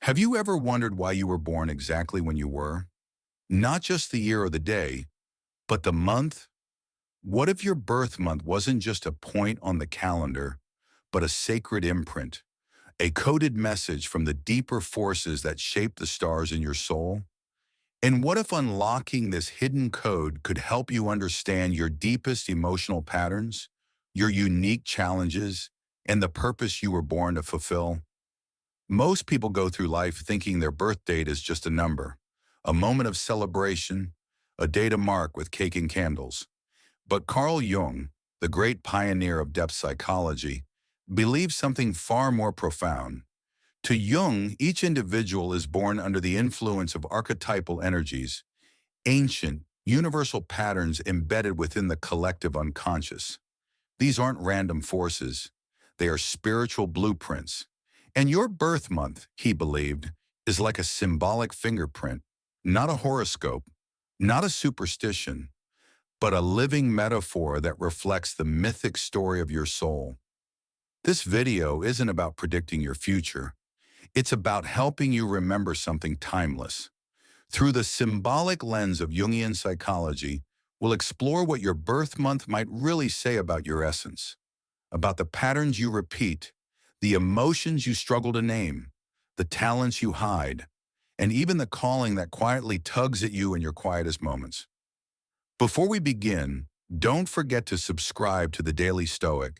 Have you ever wondered why you were born exactly when you were? Not just the year or the day, but the month? What if your birth month wasn't just a point on the calendar, but a sacred imprint, a coded message from the deeper forces that shape the stars in your soul? And what if unlocking this hidden code could help you understand your deepest emotional patterns, your unique challenges, and the purpose you were born to fulfill? Most people go through life thinking their birth date is just a number, a moment of celebration, a day to mark with cake and candles. But Carl Jung, the great pioneer of depth psychology, believes something far more profound. To Jung, each individual is born under the influence of archetypal energies, ancient, universal patterns embedded within the collective unconscious. These aren't random forces. They are spiritual blueprints. And your birth month, he believed, is like a symbolic fingerprint, not a horoscope, not a superstition, but a living metaphor that reflects the mythic story of your soul. This video isn't about predicting your future. It's about helping you remember something timeless. Through the symbolic lens of Jungian psychology, we'll explore what your birth month might really say about your essence, about the patterns you repeat, the emotions you struggle to name, the talents you hide, and even the calling that quietly tugs at you in your quietest moments. Before we begin, don't forget to subscribe to the Daily Stoic,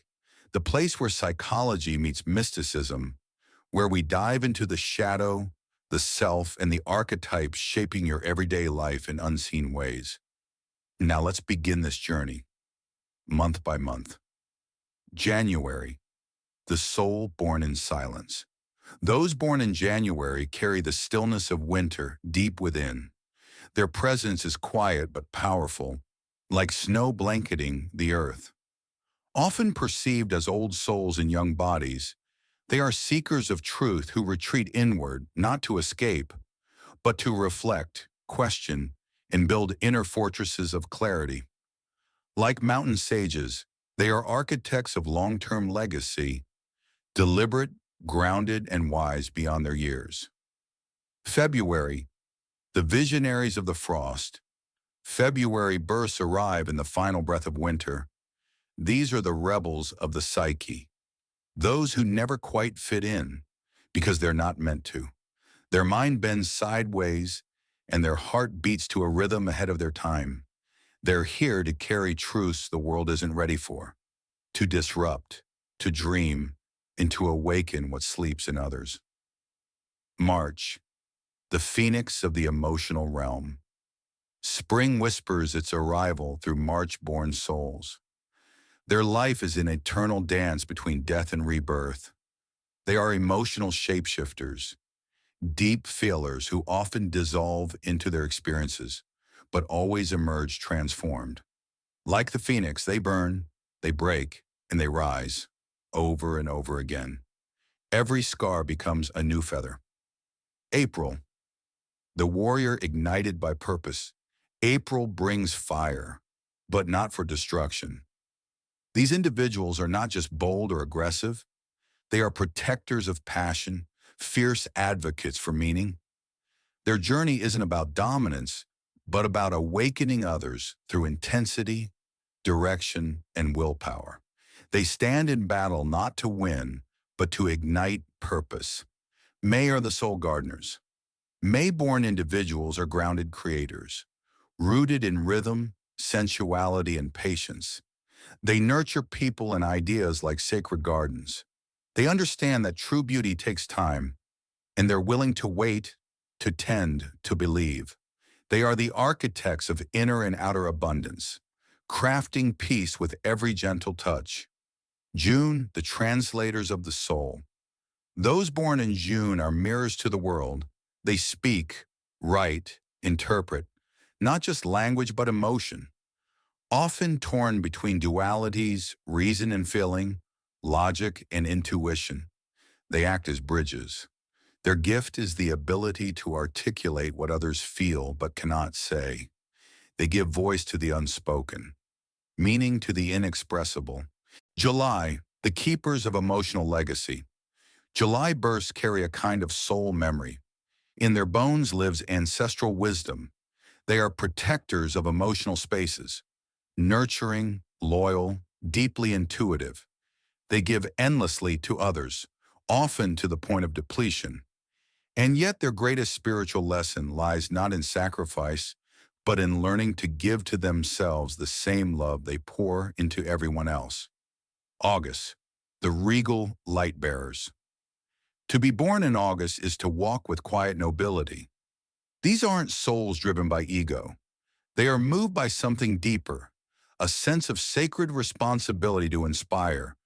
the place where psychology meets mysticism, where we dive into the shadow, the self, and the archetypes shaping your everyday life in unseen ways. Now let's begin this journey, month by month. January, the soul born in silence. Those born in January carry the stillness of winter deep within. Their presence is quiet but powerful, like snow blanketing the earth. Often perceived as old souls in young bodies, they are seekers of truth who retreat inward, not to escape, but to reflect, question, and build inner fortresses of clarity. Like mountain sages, they are architects of long-term legacy, deliberate, grounded, and wise beyond their years. February, the visionaries of the frost. February births arrive in the final breath of winter. These are the rebels of the psyche, those who never quite fit in because they're not meant to. Their mind bends sideways and their heart beats to a rhythm ahead of their time. They're here to carry truths the world isn't ready for, to disrupt, to dream, and to awaken what sleeps in others. March, the phoenix of the emotional realm. Spring whispers its arrival through March-born souls. Their life is an eternal dance between death and rebirth. They are emotional shapeshifters, deep feelers who often dissolve into their experiences, but always emerge transformed. Like the phoenix, they burn, they break, and they rise, over and over again. Every scar becomes a new feather. April, the warrior ignited by purpose. April brings fire, but not for destruction. These individuals are not just bold or aggressive. They are protectors of passion, fierce advocates for meaning. Their journey isn't about dominance, but about awakening others through intensity, direction, and willpower. They stand in battle not to win, but to ignite purpose. May are the soul gardeners. May-born individuals are grounded creators, rooted in rhythm, sensuality, and patience. They nurture people and ideas like sacred gardens. They understand that true beauty takes time, and they're willing to wait, to tend, to believe. They are the architects of inner and outer abundance, crafting peace with every gentle touch. June, the translators of the soul. Those born in June are mirrors to the world. They speak, write, interpret, not just language but emotion. Often torn between dualities, reason and feeling, logic and intuition, they act as bridges. Their gift is the ability to articulate what others feel but cannot say. They give voice to the unspoken, meaning to the inexpressible. July, the keepers of emotional legacy. July bursts carry a kind of soul memory. In their bones lives ancestral wisdom. They are protectors of emotional spaces, nurturing, loyal, deeply intuitive. They give endlessly to others, often to the point of depletion. And yet their greatest spiritual lesson lies not in sacrifice, but in learning to give to themselves the same love they pour into everyone else. August, the regal light bearers. To be born in August is to walk with quiet nobility. These aren't souls driven by ego. They are moved by something deeper, a sense of sacred responsibility to inspire,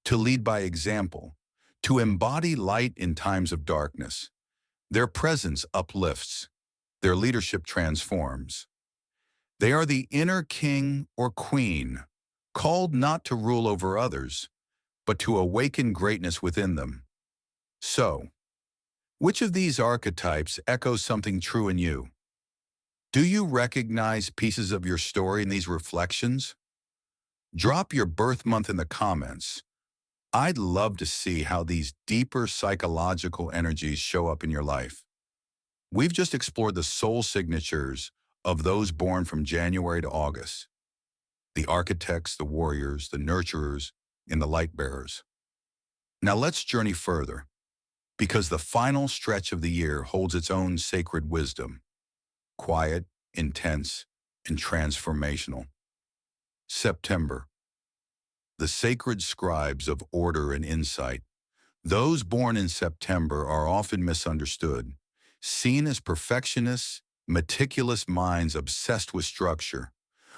to lead by example, to embody light in times of darkness. Their presence uplifts. Their leadership transforms. They are the inner king or queen, called not to rule over others, but to awaken greatness within them. So, which of these archetypes echoes something true in you? Do you recognize pieces of your story in these reflections? Drop your birth month in the comments. I'd love to see how these deeper psychological energies show up in your life. We've just explored the soul signatures of those born from January to August. The architects, the warriors, the nurturers, and the light bearers. Now let's journey further, because the final stretch of the year holds its own sacred wisdom. Quiet, intense, and transformational. September. The sacred scribes of order and insight. Those born in September are often misunderstood, seen as perfectionists, meticulous minds obsessed with structure.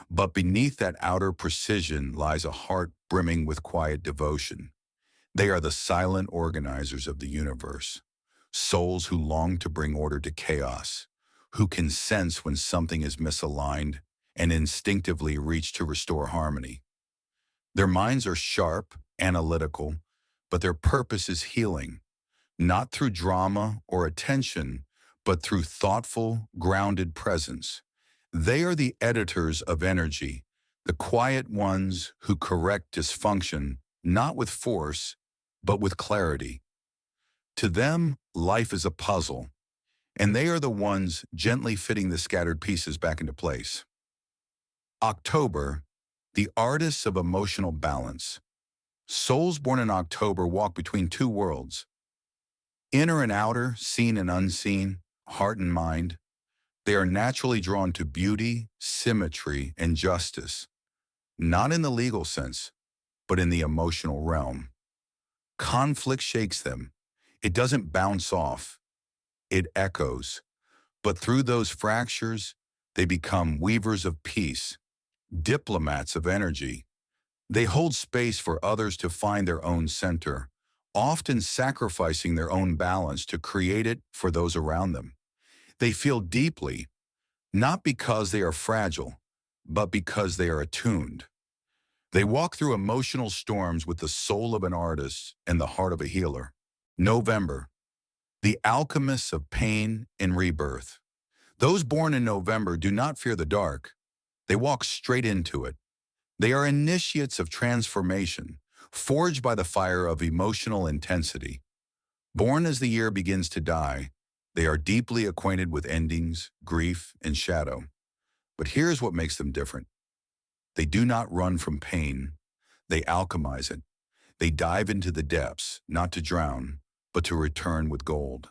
But beneath that outer precision lies a heart brimming with quiet devotion. They are the silent organizers of the universe, souls who long to bring order to chaos, who can sense when something is misaligned and instinctively reach to restore harmony. Their minds are sharp, analytical, but their purpose is healing, not through drama or attention, but through thoughtful, grounded presence. They are the editors of energy, the quiet ones who correct dysfunction, not with force, but with clarity. To them, life is a puzzle, and they are the ones gently fitting the scattered pieces back into place. October, the artists of emotional balance. Souls born in October walk between two worlds, inner and outer, seen and unseen, heart and mind. They are naturally drawn to beauty, symmetry, and justice, not in the legal sense, but in the emotional realm. Conflict shakes them. It doesn't bounce off. It echoes. But through those fractures, they become weavers of peace, diplomats of energy. They hold space for others to find their own center, often sacrificing their own balance to create it for those around them. They feel deeply, not because they are fragile, but because they are attuned. They walk through emotional storms with the soul of an artist and the heart of a healer. November, the alchemists of pain and rebirth. Those born in November do not fear the dark. They walk straight into it. They are initiates of transformation, forged by the fire of emotional intensity. Born as the year begins to die, they are deeply acquainted with endings, grief, and shadow. But here's what makes them different. They do not run from pain. They alchemize it. They dive into the depths, not to drown, but to return with gold.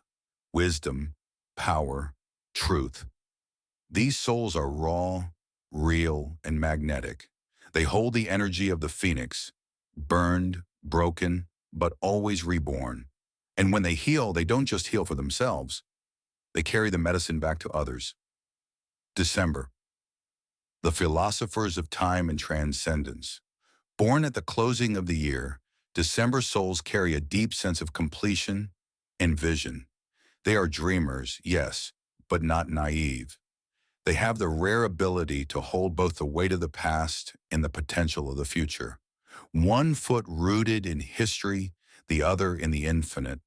Wisdom, power, truth. These souls are raw, real, and magnetic. They hold the energy of the phoenix, burned, broken, but always reborn. And when they heal, they don't just heal for themselves. They carry the medicine back to others. December. The philosophers of time and transcendence. Born at the closing of the year, December souls carry a deep sense of completion and vision. They are dreamers, yes, but not naive. They have the rare ability to hold both the weight of the past and the potential of the future. One foot rooted in history, the other in the infinite.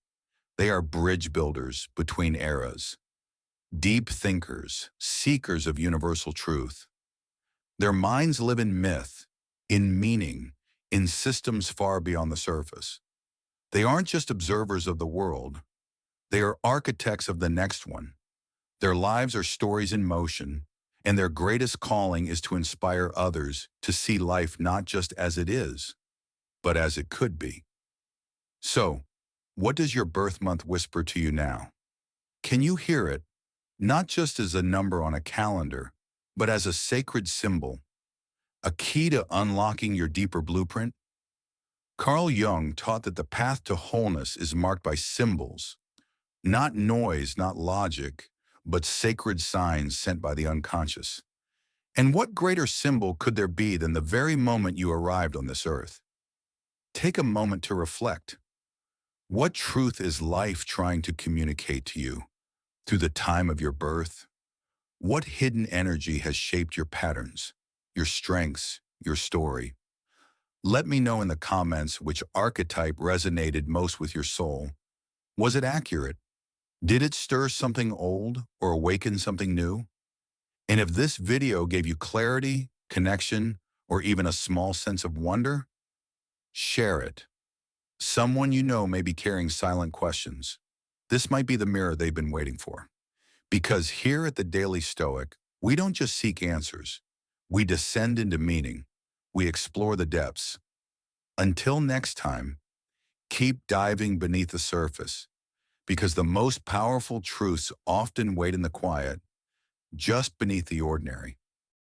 They are bridge builders between eras, deep thinkers, seekers of universal truth. Their minds live in myth, in meaning, in systems far beyond the surface. They aren't just observers of the world, they are architects of the next one. Their lives are stories in motion, and their greatest calling is to inspire others to see life not just as it is, but as it could be. So, what does your birth month whisper to you now? Can you hear it, not just as a number on a calendar, but as a sacred symbol, a key to unlocking your deeper blueprint? Carl Jung taught that the path to wholeness is marked by symbols, not noise, not logic, but sacred signs sent by the unconscious. And what greater symbol could there be than the very moment you arrived on this earth? Take a moment to reflect. What truth is life trying to communicate to you through the time of your birth? What hidden energy has shaped your patterns, your strengths, your story? Let me know in the comments which archetype resonated most with your soul. Was it accurate? Did it stir something old or awaken something new? And if this video gave you clarity, connection, or even a small sense of wonder, share it. Someone you know may be carrying silent questions. This might be the mirror they've been waiting for. Because here at the Daily Stoic, we don't just seek answers. We descend into meaning. We explore the depths. Until next time, keep diving beneath the surface, because the most powerful truths often wait in the quiet, just beneath the ordinary.